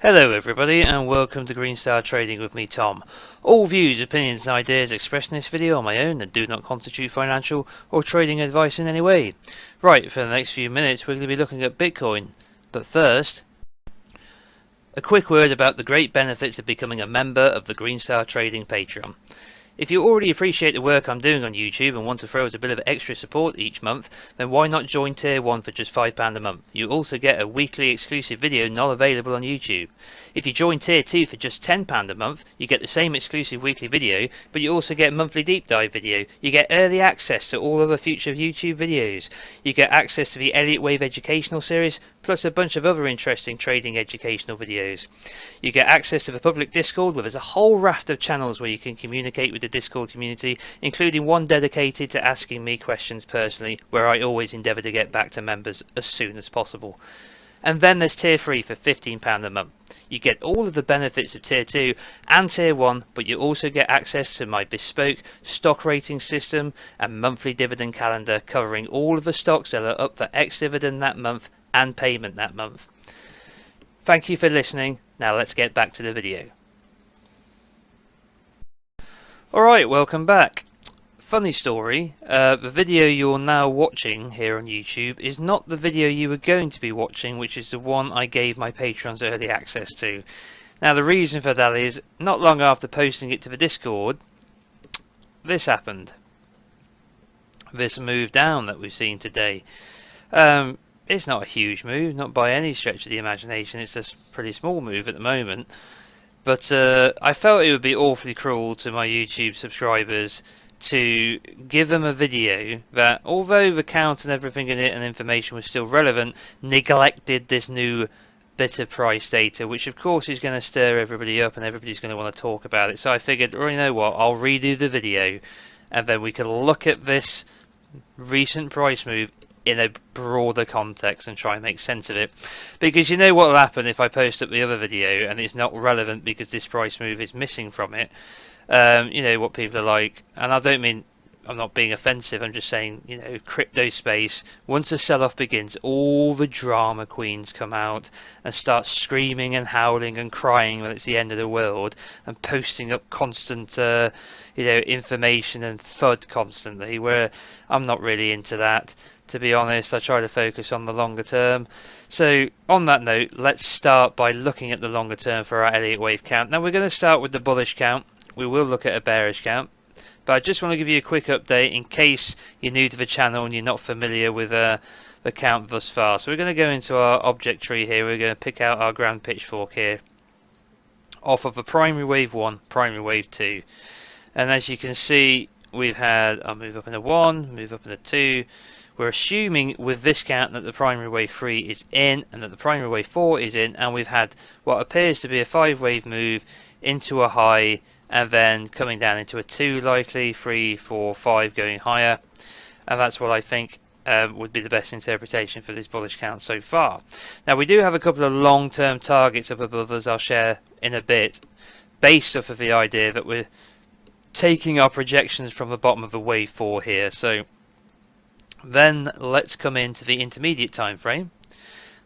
Hello everybody and welcome to Green Star Trading with me, Tom. All views, opinions and ideas expressed in this video are my own and do not constitute financial or trading advice in any way. Right, for the next few minutes we're going to be looking at Bitcoin. But first, a quick word about the great benefits of becoming a member of the Green Star Trading Patreon. If you already appreciate the work I'm doing on YouTube and want to throw us a bit of extra support each month, then why not join Tier 1 for just £5 a month? You also get a weekly exclusive video not available on YouTube. If you join Tier 2 for just £10 a month, you get the same exclusive weekly video, but you also get a monthly deep dive video. You get early access to all other future YouTube videos. You get access to the Elliott Wave educational series, plus a bunch of other interesting trading educational videos. You get access to the public Discord, where there's a whole raft of channels where you can communicate with the Discord community, including one dedicated to asking me questions personally, where I always endeavour to get back to members as soon as possible. And then there's Tier 3 for £15 a month. You get all of the benefits of Tier 2 and Tier 1, but you also get access to my bespoke stock rating system and monthly dividend calendar covering all of the stocks that are up for ex-dividend that month and payment that month. Thank you for listening. Now let's get back to the video. Alright, welcome back. Funny story, the video you're now watching here on YouTube is not the video you were going to be watching, which is the one I gave my patrons early access to. Now the reason for that is, not long after posting it to the Discord, this happened. This move down that we've seen today. It's not a huge move, not by any stretch of the imagination, it's a pretty small move at the moment. But I felt it would be awfully cruel to my YouTube subscribers to give them a video that, although the count and everything in it and information was still relevant, neglected this new bit of price data, which of course is going to stir everybody up and everybody's going to want to talk about it. So I figured, well, you know what, I'll redo the video and then we can look at this recent price move in a broader context and try and make sense of it. Because you know what will happen if I post up the other video and it's not relevant because this price move is missing from it. You know what people are like, and I don't mean, I'm not being offensive, I'm just saying, you know, crypto space, once the sell-off begins, all the drama queens come out and start screaming and howling and crying when it's the end of the world and posting up constant you know, information and FUD constantly, where I'm not really into that. To be honest, I try to focus on the longer term. So on that note, let's start by looking at the longer term for our Elliott wave count. Now we're going to start with the bullish count. We will look at a bearish count, but I just want to give you a quick update in case you're new to the channel and you're not familiar with the count thus far. So we're going to go into our object tree here. We're going to pick out our grand pitchfork here off of a primary wave 1, primary wave 2, and as you can see, we've had, I'll move up in a 1, move up in a 2. We're assuming with this count that the primary wave 3 is in and that the primary wave 4 is in, and we've had what appears to be a 5 wave move into a high and then coming down into a 2 likely, 3, 4, 5 going higher, and that's what I think would be the best interpretation for this bullish count so far. Now we do have a couple of long-term targets up above us I'll share in a bit, based off of the idea that we're taking our projections from the bottom of the wave 4 here. So then let's come into the intermediate time frame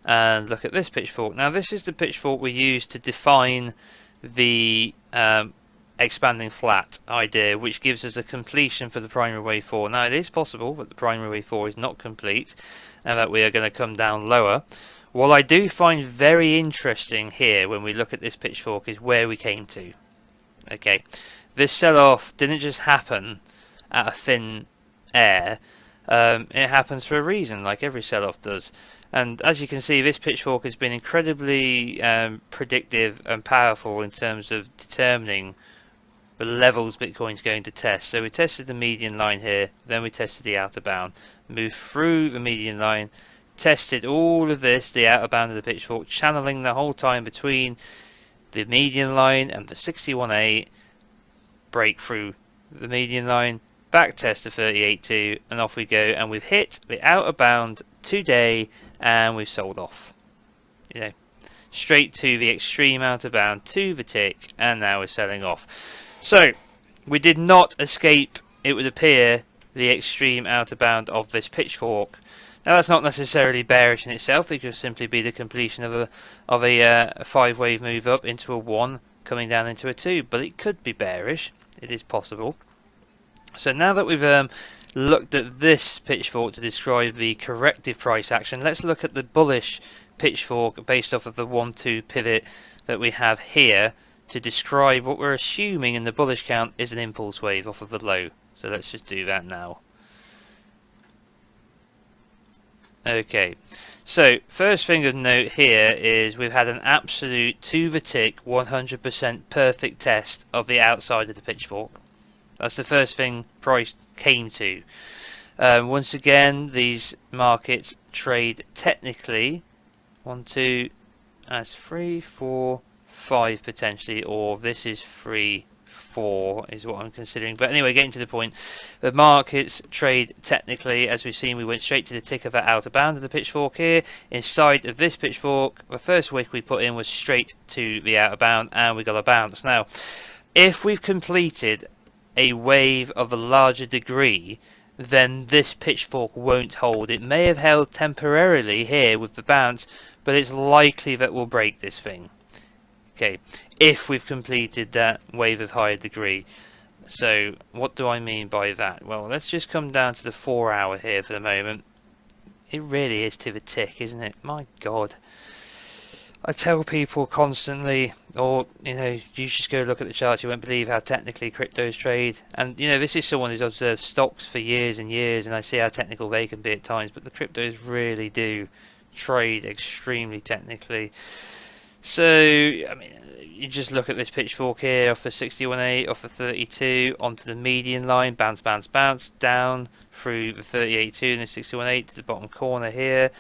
and look at this pitchfork. Now this is the pitchfork we use to define the expanding flat idea, which gives us a completion for the primary wave 4. Now it is possible that the primary wave 4 is not complete and that we are going to come down lower. What I do find very interesting here when we look at this pitchfork is where we came to. Okay, this sell-off didn't just happen out of thin air. It happens for a reason, like every sell-off does. And as you can see, this pitchfork has been incredibly predictive and powerful in terms of determining the levels Bitcoin's going to test. So we tested the median line here, then we tested the outer bound, moved through the median line, tested all of this, the outer bound of the pitchfork, channeling the whole time between the median line and the 61.8, break through the median line, back test to 38.2, and off we go, and we've hit the outer bound today and we've sold off, you know, straight to the extreme outer bound, to the tick, and now we're selling off. So we did not escape, it would appear, the extreme outer bound of this pitchfork. Now that's not necessarily bearish in itself. It could simply be the completion of a 5-wave move up into a 1, coming down into a 2. But it could be bearish. It is possible. So now that we've looked at this pitchfork to describe the corrective price action, let's look at the bullish pitchfork based off of the 1-2 pivot that we have here to describe what we're assuming in the bullish count is an impulse wave off of the low. So let's just do that now. Okay, so first thing of note here is we've had an absolute to the tick 100% perfect test of the outside of the pitchfork. That's the first thing price came to. Once again, these markets trade technically 1, 2, that's 3, 4, 5 potentially, or this is 3, 4 is what I'm considering. But anyway, getting to the point, the markets trade technically, as we've seen, we went straight to the tick of that outer bound of the pitchfork here. Inside of this pitchfork, the first wick we put in was straight to the outer bound, and we got a bounce. Now, if we've completed a wave of a larger degree, then this pitchfork won't hold. It may have held temporarily here with the bounce, but it's likely that we'll break this thing. Okay, if we've completed that wave of higher degree. So what do I mean by that? Well, let's just come down to the 4 hour here for the moment. It really is to the tick, isn't it? My God. I tell people constantly, or you just go look at the charts, you won't believe how technically cryptos trade. And this is someone who's observed stocks for years and years, and I see how technical they can be at times, but the cryptos really do trade extremely technically. So, I mean, you just look at this pitchfork here off the 61.8, off the 32, onto the median line, bounce, bounce, bounce, down through the 38.2 and the 61.8 to the bottom corner here,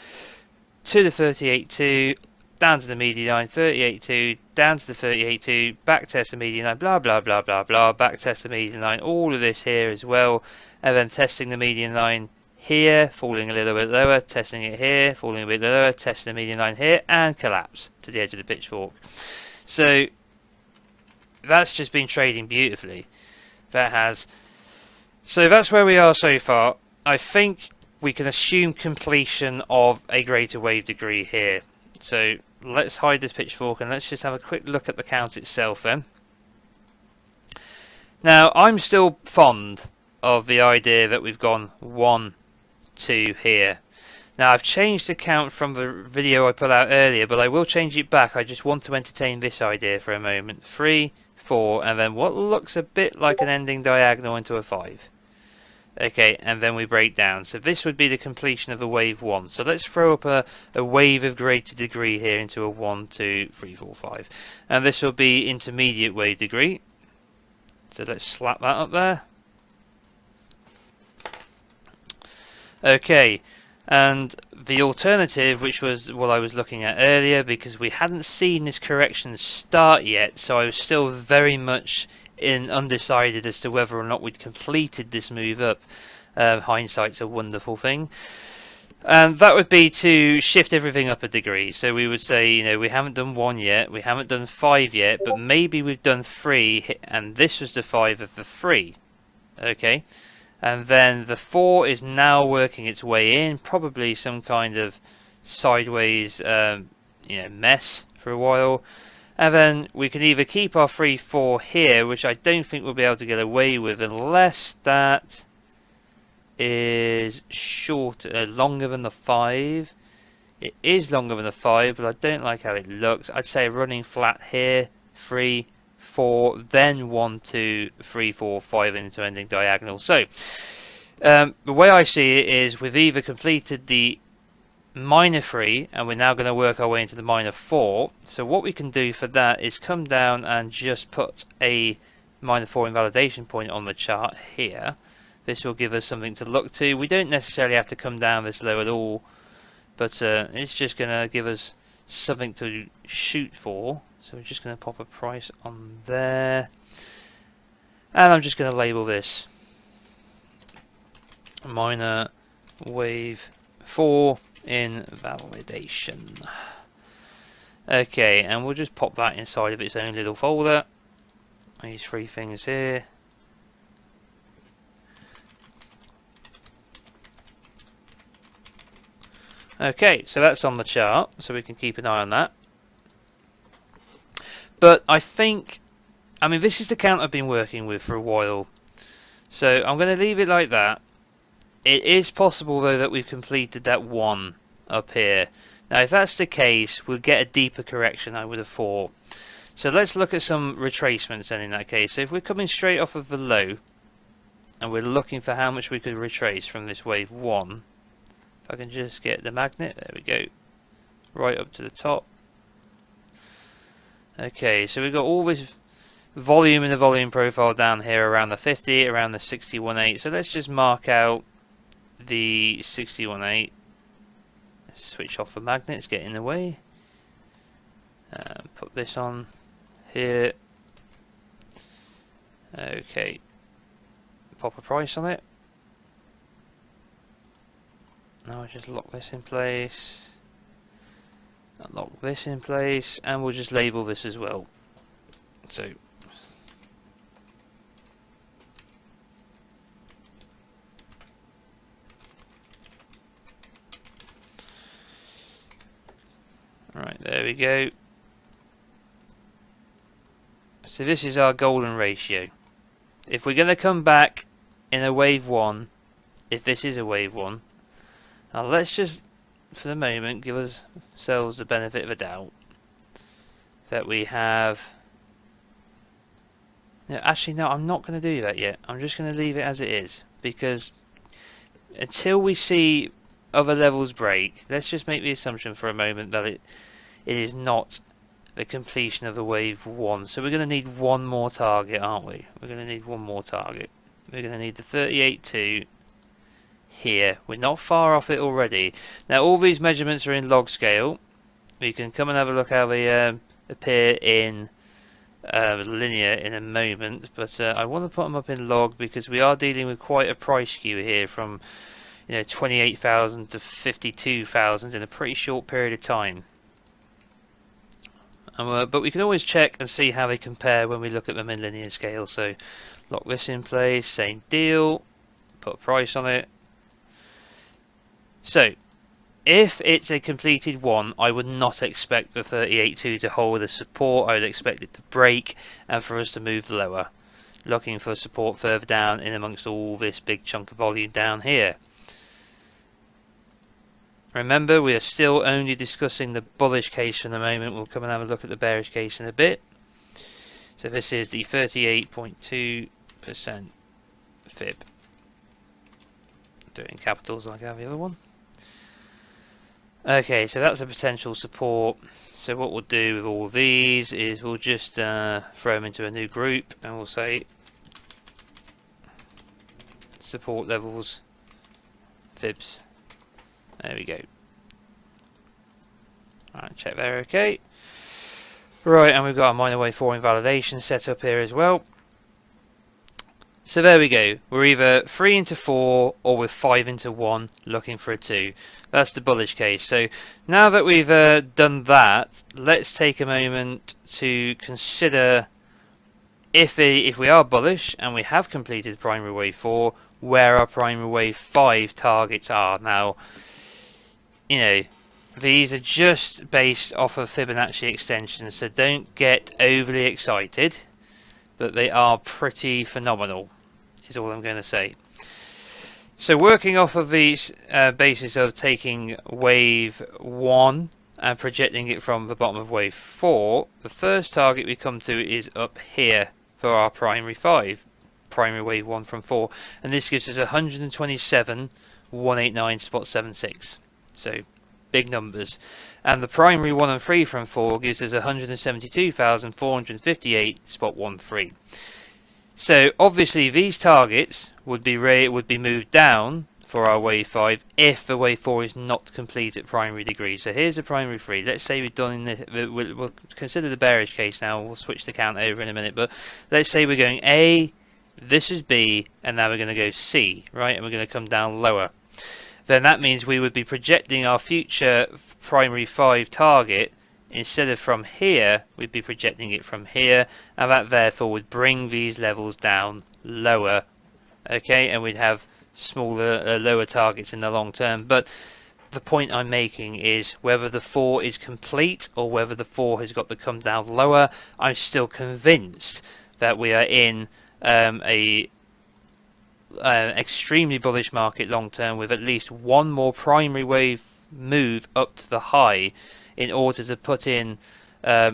to the 38.2, down to the median line, 38.2, down to the 38.2, back test the median line, blah, blah, blah, blah, blah, back test the median line, all of this here as well, and then testing the median line here, falling a little bit lower, testing it here, falling a bit lower, testing the median line here, and collapse to the edge of the pitchfork. So that's just been trading beautifully. That has. So that's where we are so far. I think we can assume completion of a greater wave degree here. So let's hide this pitchfork and let's just have a quick look at the count itself then. Now I'm still fond of the idea that we've gone 1, 2 here. Now I've changed the count from the video I put out earlier, but I will change it back. I just want to entertain this idea for a moment. 3, 4, and then what looks a bit like an ending diagonal into a 5. Okay, and then we break down. So this would be the completion of a wave 1. So let's throw up a wave of greater degree here into a 1, 2, 3, 4, 5. And this will be intermediate wave degree. So let's slap that up there. Okay, and the alternative, which was what I was looking at earlier, because we hadn't seen this correction start yet, so I was still very much undecided as to whether or not we'd completed this move up. Hindsight's a wonderful thing. And that would be to shift everything up a degree. So we would say, we haven't done 1 yet, we haven't done 5 yet, but maybe we've done 3, and this was the 5 of the 3. Okay. And then the 4 is now working its way in, probably some kind of sideways mess for a while. And then we can either keep our 3, 4 here, which I don't think we'll be able to get away with unless that is longer than the 5. It is longer than the 5, but I don't like how it looks. I'd say running flat here, 3, 4, then 1, 2, 3, 4, 5 into ending diagonal. So the way I see it is we've either completed the minor 3 and we're now going to work our way into the minor 4. So what we can do for that is come down and just put a minor 4 invalidation point on the chart here. This will give us something to look to. We don't necessarily have to come down this low at all, but it's just going to give us something to shoot for. So we're just going to pop a price on there, and I'm just going to label this minor wave 4 invalidation. Okay, and we'll just pop that inside of its own little folder. These 3 things here. Okay, so that's on the chart, so we can keep an eye on that. But I mean, this is the count I've been working with for a while, so I'm going to leave it like that. It is possible, though, that we've completed that one up here. Now, if that's the case, we'll get a deeper correction, I would have thought. So let's look at some retracements then in that case. So if we're coming straight off of the low, and we're looking for how much we could retrace from this wave 1, if I can just get the magnet, there we go, right up to the top. Okay, so we've got all this volume in the volume profile down here around the 50, around the 61.8. So let's just mark out the 61.8. Let's switch off the magnets, get in the way. Put this on here. Okay, pop a price on it. Now I just lock this in place. Lock this in place, and we'll just label this as well. So right, there we go. So this is our golden ratio. If we're going to come back in a wave 1, if this is a wave 1, now let's just, for the moment, give ourselves the benefit of the doubt that we have... No, actually, no, I'm not going to do that yet. I'm just going to leave it as it is, because until we see other levels break, let's just make the assumption for a moment that it is not the completion of the wave 1. So we're going to need one more target, aren't we? We're going to need one more target. We're going to need the 38.2 here. We're not far off it already. Now all these measurements are in log scale. We can come and have a look how they appear in linear in a moment, but I want to put them up in log because we are dealing with quite a price skew here, from 28,000 to 52,000 in a pretty short period of time. But we can always check and see how they compare when we look at them in linear scale. So lock this in place, same deal, put a price on it. So if it's a completed 1, I would not expect the 38.2 to hold as support. I would expect it to break and for us to move lower, looking for support further down in amongst all this big chunk of volume down here. Remember, we are still only discussing the bullish case for the moment. We'll come and have a look at the bearish case in a bit. So this is the 38.2% fib. Do it in capitals like I have the other one. Okay, so that's a potential support. So what we'll do with all of these is we'll just throw them into a new group, and we'll say support levels, fibs. There we go. Alright, check there, okay. Right, and we've got a minor wave 4 invalidation set up here as well. So there we go. We're either 3 into 4 or we're 5 into 1 looking for a 2. That's the bullish case. So now that we've done that, let's take a moment to consider if we are bullish and we have completed primary wave 4, where our primary wave 5 targets are. Now, these are just based off of Fibonacci Extension, so don't get overly excited, but they are pretty phenomenal, is all I'm going to say. So working off of these basis of taking wave 1 and projecting it from the bottom of wave 4, the first target we come to is up here for our primary 5, primary wave 1 from 4, and this gives us 127,189.76. So big numbers. And the primary 1 and 3 from 4 gives us 172,458.13. So obviously these targets would be moved down for our wave 5 if the wave 4 is not complete at primary degree. So here's the primary 3. Let's say we've done we'll consider the bearish case now. We'll switch the count over in a minute, but let's say we're going A, this is B, and now we're going to go C, right? And we're going to come down lower. Then that means we would be projecting our future primary 5 target, instead of from here, we'd be projecting it from here, and that therefore would bring these levels down lower, okay, and we'd have smaller, lower targets in the long term. But the point I'm making is whether the 4 is complete or whether the 4 has got to come down lower, I'm still convinced that we are in a extremely bullish market long term, with at least one more primary wave move up to the high in order to put in a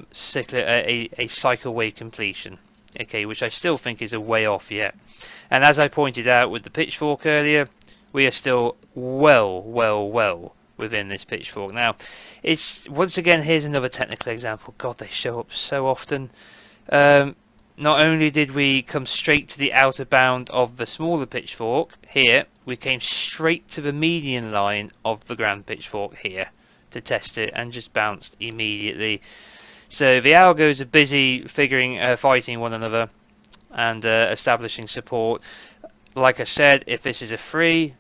cycle wave completion. Okay, which I still think is a way off yet. And as I pointed out with the pitchfork earlier, we are still well within this pitchfork. Now, it's once again, here's another technical example. God, they show up so often. Not only did we come straight to the outer bound of the smaller pitchfork here, we came straight to the median line of the grand pitchfork here to test it, and just bounced immediately. So the algos are busy fighting one another and establishing support. Like I said, if this is a 3,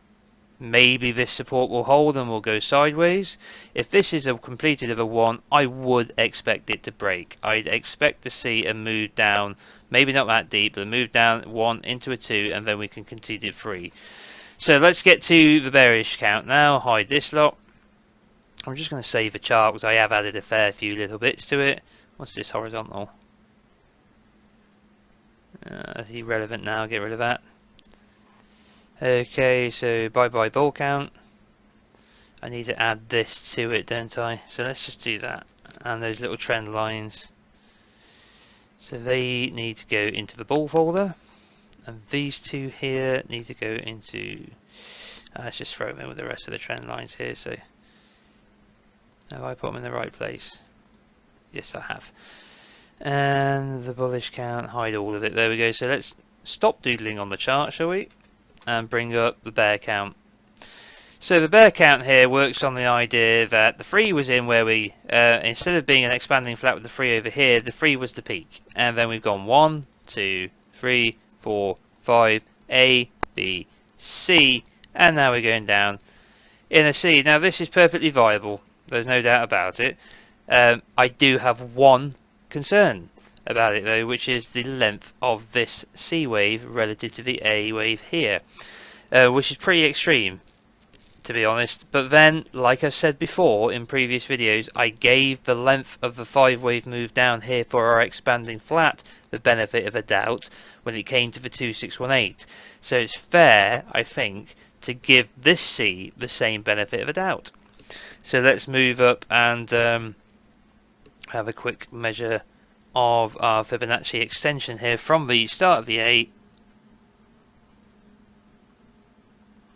maybe this support will hold and will go sideways. If this is a completed of a 1, I would expect it to break. I'd expect to see a move down, maybe not that deep, but a move down 1 into a 2, and then we can continue 3. So let's get to the bearish count now. Hide this lot. I'm just going to save the chart because I have added a fair few little bits to it. What's this horizontal? Irrelevant now, get rid of that. Okay, so bye bull count. I need to add this to it, don't I? So let's just do that. And those little trend lines. So they need to go into the bull folder. And these two here need to go into... let's just throw them in with the rest of the trend lines here. So have I put them in the right place? Yes, I have. And the bullish count, hide all of it. There we go. So let's stop doodling on the chart, shall we? And bring up the bear count. So the bear count here works on the idea that the 3 was in where we, instead of being an expanding flat with the 3 over here, the 3 was the peak. And then we've gone 1, 2, 3, 4, 5, A, B, C, and now we're going down in a C. Now this is perfectly viable. There's no doubt about it. I do have one concern about it though, which is the length of this C wave relative to the A wave here, which is pretty extreme, to be honest. But then, like I've said before in previous videos, I gave the length of the 5 wave move down here for our expanding flat the benefit of a doubt when it came to the 2618. So it's fair, I think, to give this C the same benefit of a doubt. So let's move up and have a quick measure of our Fibonacci extension here from the start of the A.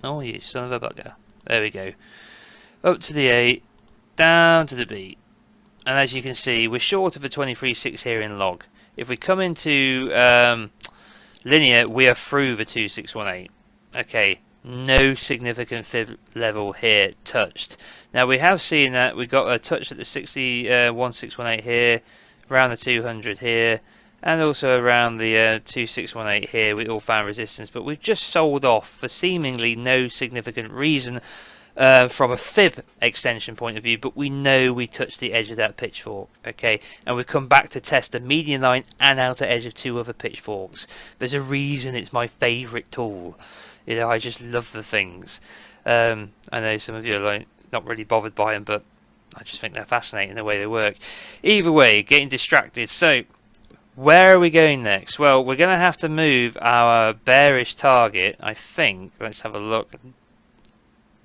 Oh, you son of a bugger. There we go. Up to the A, down to the B. And as you can see, we're short of the 23.6 here in log. If we come into linear, we are through the 2618. Okay, no significant fib level here touched. Now we have seen that we got a touch at the 1618 here, around the 200 here, and also around the 2618 here. We all found resistance, but we've just sold off for seemingly no significant reason from a fib extension point of view, but we know we touched the edge of that pitchfork. Okay, and we've come back to test the median line and outer edge of 2 other pitchforks. There's a reason it's my favourite tool. You know, I just love the things. I know some of you are like not really bothered by them, but I just think they're fascinating the way they work. Either way, getting distracted. So where are we going next? Well, we're going to have to move our bearish target, I think. Let's have a look.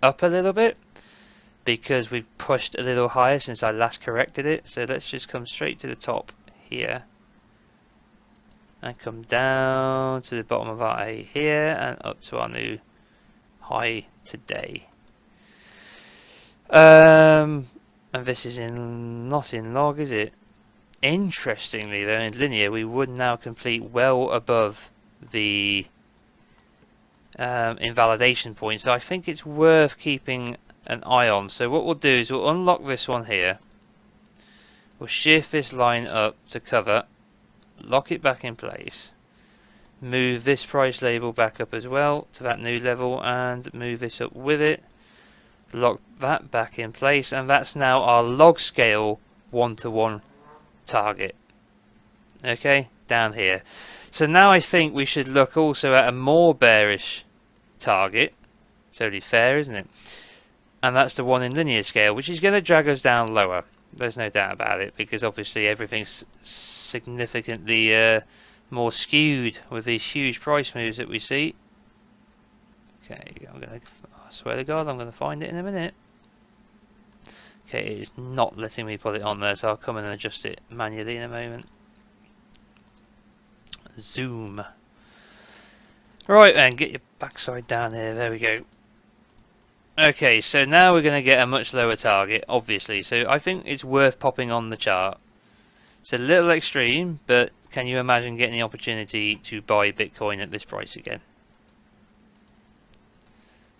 Up a little bit, because we've pushed a little higher since I last corrected it. So let's just come straight to the top here and come down to the bottom of our A here and up to our new high today. And this is not in log, is it? Interestingly though, in linear we would now complete well above the invalidation point, so I think it's worth keeping an eye on. So what we'll do is we'll unlock this one here, we'll shift this line up to cover, lock it back in place, move this price label back up as well to that new level, and move this up with it, lock that back in place, and that's now our log scale 1-to-1 target. Okay, down here. So now I think we should look also at a more bearish target. It's only fair, isn't it? and that's the one in linear scale, which is going to drag us down lower. There's no doubt about it, because obviously everything's significantly more skewed with these huge price moves that we see. Okay, I swear to God, I'm going to find it in a minute. Okay, it is not letting me put it on there, so I'll come in and adjust it manually in a moment. Zoom. Right then, get your backside down here. There we go. Okay, so now we're going to get a much lower target, obviously. So I think it's worth popping on the chart. It's a little extreme, but can you imagine getting the opportunity to buy Bitcoin at this price again?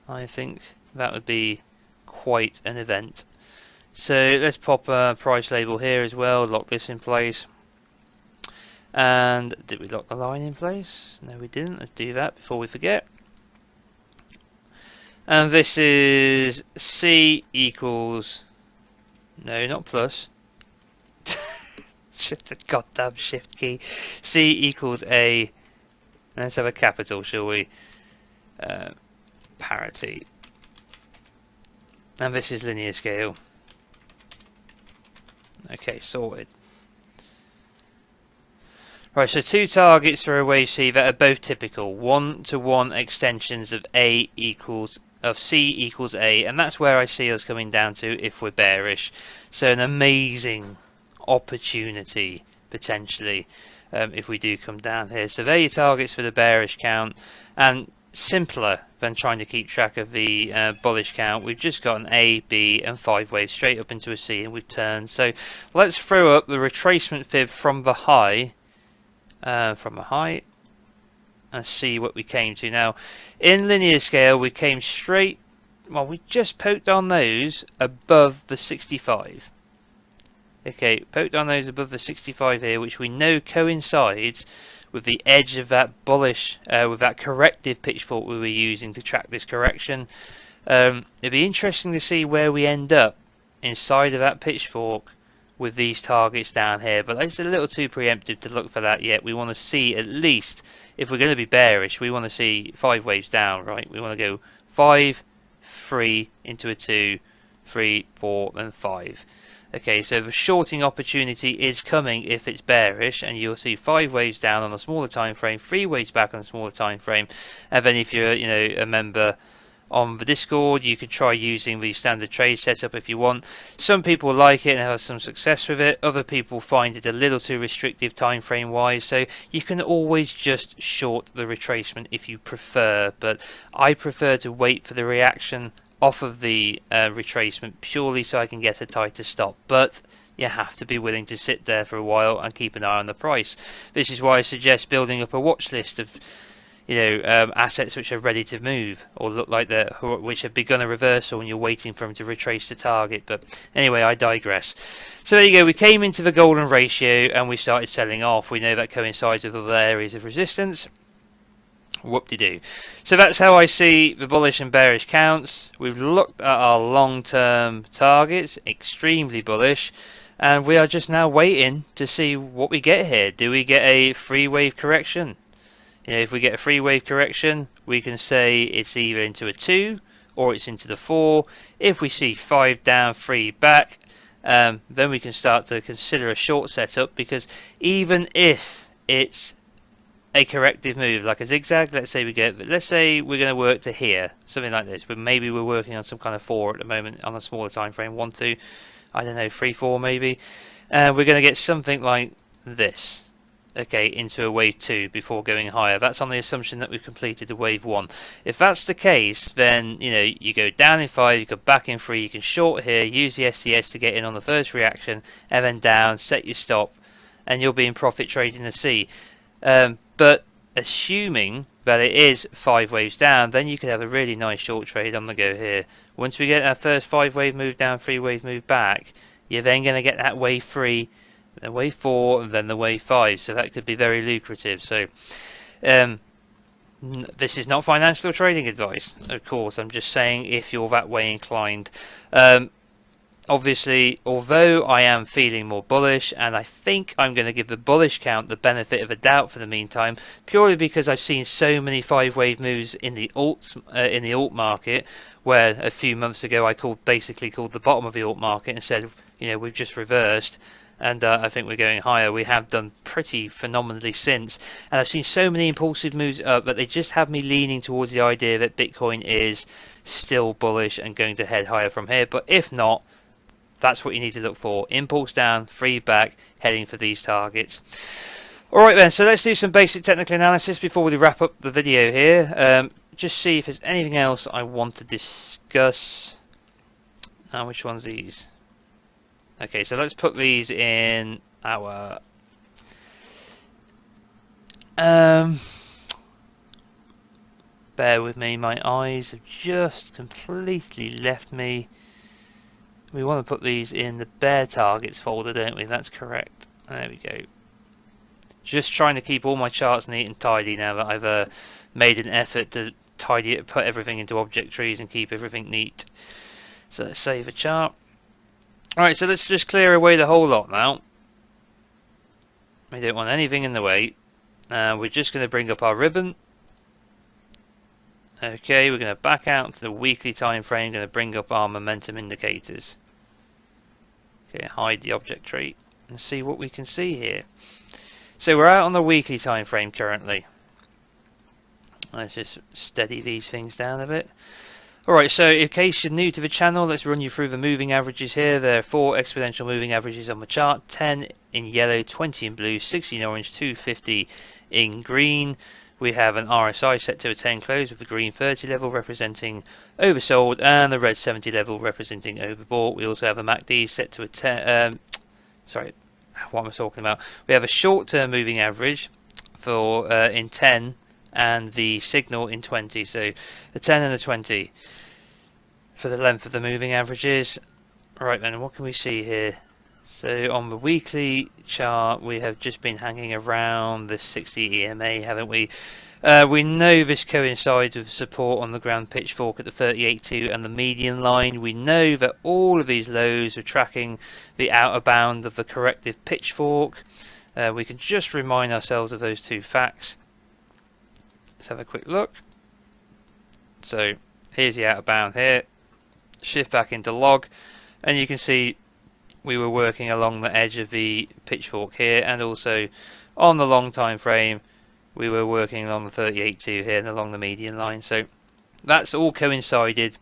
I think that would be quite an event. So let's pop a price label here as well, lock this in place. And did we lock the line in place? No, we didn't. Let's do that before we forget. And this is C equals, no, not plus. Shift the goddamn shift key. C equals A. Let's have a capital, shall we? Parity. And this is linear scale. Okay, sorted. Right, so two targets for a wave C that are both typical. 1-to-1 extensions of C equals A, and that's where I see us coming down to if we're bearish. So an amazing opportunity potentially if we do come down here. So there are your targets for the bearish count, and simpler than trying to keep track of the bullish count. We've just got an A, B and 5 waves straight up into a C, and we've turned. So let's throw up the retracement fib from the high. And see what we came to. Now in linear scale we came straight, well, we just poked on those above the 65. Okay, poked on those above the 65 here, which we know coincides with the edge of that bullish, with that corrective pitchfork we were using to track this correction. It'd be interesting to see where we end up inside of that pitchfork with these targets down here, but it's a little too preemptive to look for that yet. We want to see, at least if we're going to be bearish, we want to see 5 waves down, right? We want to go 5, 3 into a 2, 3, 4 and 5. Okay, so the shorting opportunity is coming if it's bearish, and you'll see 5 waves down on a smaller time frame, 3 waves back on a smaller time frame. And then if you're a member on the Discord, you could try using the standard trade setup if you want. Some people like it and have some success with it. Other people find it a little too restrictive time frame wise, so you can always just short the retracement if you prefer, but I prefer to wait for the reaction off of the retracement purely so I can get a tighter stop. But you have to be willing to sit there for a while and keep an eye on the price. This is why I suggest building up a watch list of assets which are ready to move or look like which have begun a reversal and you're waiting for them to retrace the target. But anyway, I digress. So there you go, we came into the golden ratio and we started selling off. We know that coincides with other areas of resistance. Whoop-de-doo. So that's how I see the bullish and bearish counts. We've looked at our long-term targets, extremely bullish, and we are just now waiting to see what we get here. Do we get a 3-wave correction? If we get a 3-wave correction, we can say it's either into a 2 or it's into the 4. If we see 5 down, 3 back, then we can start to consider a short setup, because even if it's a corrective move like a zigzag, let's say we're going to work to here, something like this, but maybe we're working on some kind of 4 at the moment on a smaller time frame, 1, 2, I don't know, 3, 4 maybe, and we're going to get something like this. Okay, into a wave 2 before going higher. That's on the assumption that we've completed the wave 1. If that's the case, then you go down in 5, you go back in 3, you can short here, use the SDS to get in on the first reaction, and then down, set your stop, and you'll be in profit trading the C. But assuming that it is 5 waves down, then you could have a really nice short trade on the go here. Once we get that first 5 wave move down, 3 wave move back, you're then going to get that wave 3, then wave 4, and then the wave 5, so that could be very lucrative. So this is not financial trading advice, of course. I'm just saying if you're that way inclined. obviously, although I am feeling more bullish, and I think I'm going to give the bullish count the benefit of a doubt for the meantime, purely because I've seen so many 5-wave moves in the alt market, where a few months ago I basically called the bottom of the alt market and said, you know, we've just reversed. And I think we're going higher. We have done pretty phenomenally since. And I've seen so many impulsive moves up that they just have me leaning towards the idea that Bitcoin is still bullish and going to head higher from here. But if not, that's what you need to look for. Impulse down, free back, heading for these targets. Alright then, so let's do some basic technical analysis before we wrap up the video here. Just see if there's anything else I want to discuss. Now, which one's these? Okay, so let's put these in our bear with me, my eyes have just completely left me. We want to put these in the bear targets folder, don't we? That's correct. There we go. Just trying to keep all my charts neat and tidy now that I've made an effort to tidy it, put everything into object trees and keep everything neat. So let's save a chart. Alright, so let's just clear away the whole lot now. We don't want anything in the way. We're just going to bring up our ribbon. Okay, we're going to back out to the weekly time frame, going to bring up our momentum indicators. Okay, hide the object tree and see what we can see here. So we're out on the weekly time frame currently. Let's just steady these things down a bit. Alright, so in case you're new to the channel, let's run you through the moving averages here. There are 4 exponential moving averages on the chart, 10 in yellow, 20 in blue, 60 in orange, 250 in green. We have an RSI set to a 10 close with the green 30 level representing oversold and the red 70 level representing overbought. We also have a MACD set to a 10, sorry, what am I talking about? We have a short-term moving average for in 10 and the signal in 20, so the 10 and the 20 for the length of the moving averages. Right then, what can we see here? So on the weekly chart we have just been hanging around the 60 EMA, haven't we? We know this coincides with support on the ground Pitchfork at the 38.2 and the median line. We know that all of these lows are tracking the outer bound of the corrective Pitchfork. We can just remind ourselves of those two facts. Let's have a quick look. So here's the outer bound here. Shift back into log and you can see we were working along the edge of the Pitchfork here, and also on the long time frame we were working along the 38.2 here and along the median line. So that's all coincided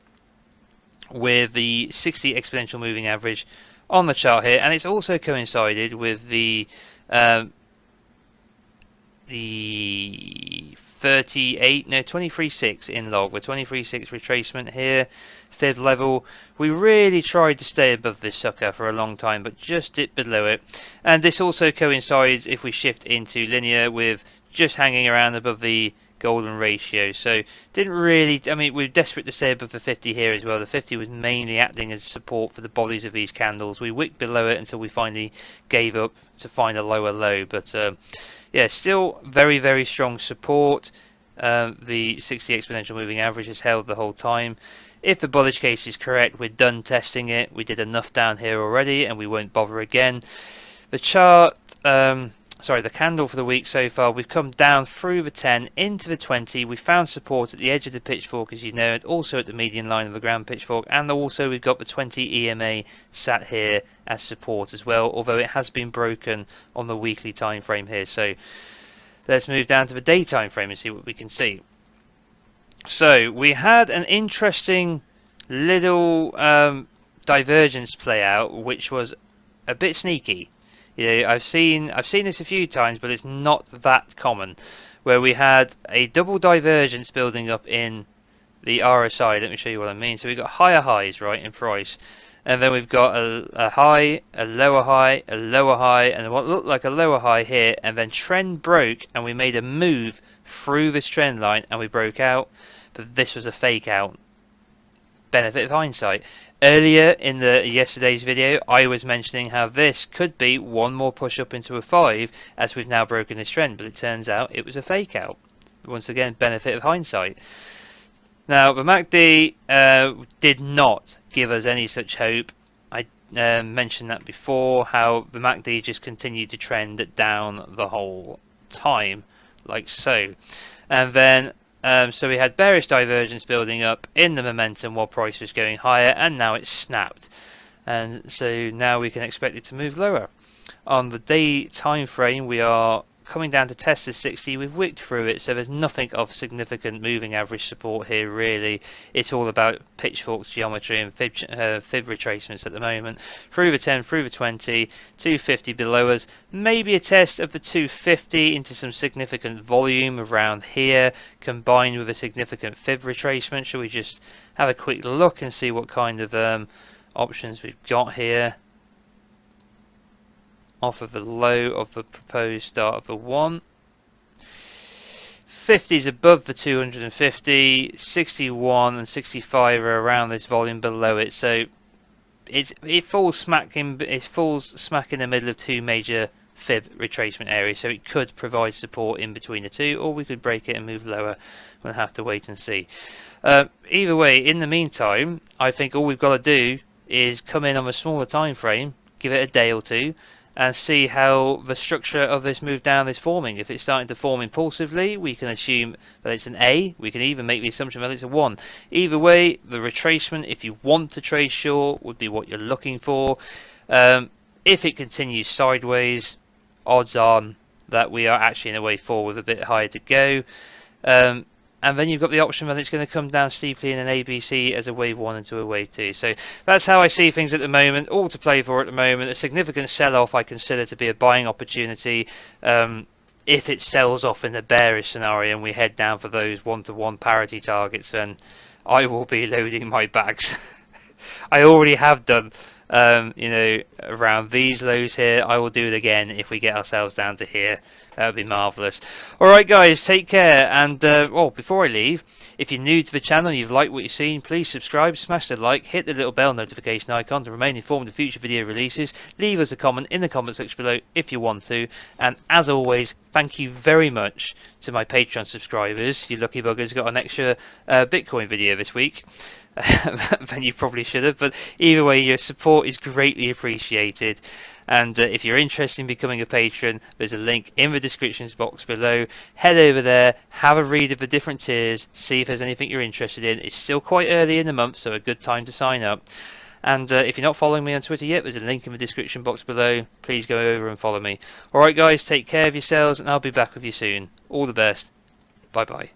with the 60 exponential moving average on the chart here, and it's also coincided with the 23.6 in log, the 23.6 retracement here, fib level. We really tried to stay above this sucker for a long time, but just dipped below it. And this also coincides, if we shift into linear, with just hanging around above the golden ratio. So didn't really, I mean, we're desperate to stay above the 50 here as well. The 50 was mainly acting as support for the bodies of these candles. We wicked below it until we finally gave up to find a lower low, but yeah, still very, very strong support. The 60 exponential moving average has held the whole time. If the bullish case is correct, we're done testing it. We did enough down here already and we won't bother again. The chart, sorry, the candle for the week so far, we've come down through the 10 into the 20. We found support at the edge of the Pitchfork, as you know, and also at the median line of the ground Pitchfork, and also we've got the 20 EMA sat here as support as well, although it has been broken on the weekly time frame here. So let's move down to the day time frame and see what we can see. So we had an interesting little divergence play out, which was a bit sneaky. Yeah, I've seen this a few times, but it's not that common. Where we had a double divergence building up in the RSI. Let me show you what I mean. So we've got higher highs, right, in price, and then we've got a high, a lower high, a lower high, and what looked like a lower high here, and then trend broke, and we made a move through this trend line, and we broke out. But this was a fake out. Benefit of hindsight. Earlier in yesterday's video, I was mentioning how this could be one more push up into a 5, as we've now broken this trend, but it turns out it was a fake out. Once again, benefit of hindsight. Now, the MACD did not give us any such hope. I mentioned that before, how the MACD just continued to trend down the whole time, like so. And then, so we had bearish divergence building up in the momentum while price was going higher, and now it's snapped. And so now we can expect it to move lower. On the day time frame, we are coming down to test the 60. We've wicked through it, so there's nothing of significant moving average support here really. It's all about Pitchfork's geometry and fib retracements at the moment. Through the 10, through the 20, 250 below us, maybe a test of the 250 into some significant volume around here, combined with a significant fib retracement. Shall we just have a quick look and see what kind of options we've got here? Off of the low of the proposed start of the 1. 50 is above the 250, 61 and 65 are around this volume below it, so it falls smack in the middle of two major fib retracement areas, so it could provide support in between the two, or we could break it and move lower. We'll have to wait and see. Either way, in the meantime, I think all we've got to do is come in on a smaller time frame, give it a day or two, and see how the structure of this move down is forming. If it's starting to form impulsively, we can assume that it's an A. We can even make the assumption that it's a 1. Either way, the retracement, if you want to trade short, would be what you're looking for. If it continues sideways, odds on that we are actually in a way forward with a bit higher to go. And then you've got the option that it's going to come down steeply in an ABC as a wave 1 into a wave 2. So that's how I see things at the moment, all to play for at the moment. A significant sell-off I consider to be a buying opportunity. If it sells off in the bearish scenario and we head down for those 1-to-1 parity targets, then I will be loading my bags. I already have done, around these lows here. I will do it again if we get ourselves down to here. That would be marvellous. Alright guys, take care, and before I leave, if you're new to the channel and you've liked what you've seen, please subscribe, smash the like, hit the little bell notification icon to remain informed of future video releases, leave us a comment in the comment section below if you want to, and as always, thank you very much to my Patreon subscribers. You lucky buggers got an extra Bitcoin video this week. Than you probably should have, but either way, your support is greatly appreciated. And if you're interested in becoming a patron, there's a link in the descriptions box below. Head over there, have a read of the different tiers, see if there's anything you're interested in. It's still quite early in the month, so a good time to sign up. And if you're not following me on Twitter yet, there's a link in the description box below. Please go over and follow me. Alright guys, take care of yourselves, and I'll be back with you soon. All the best. Bye bye.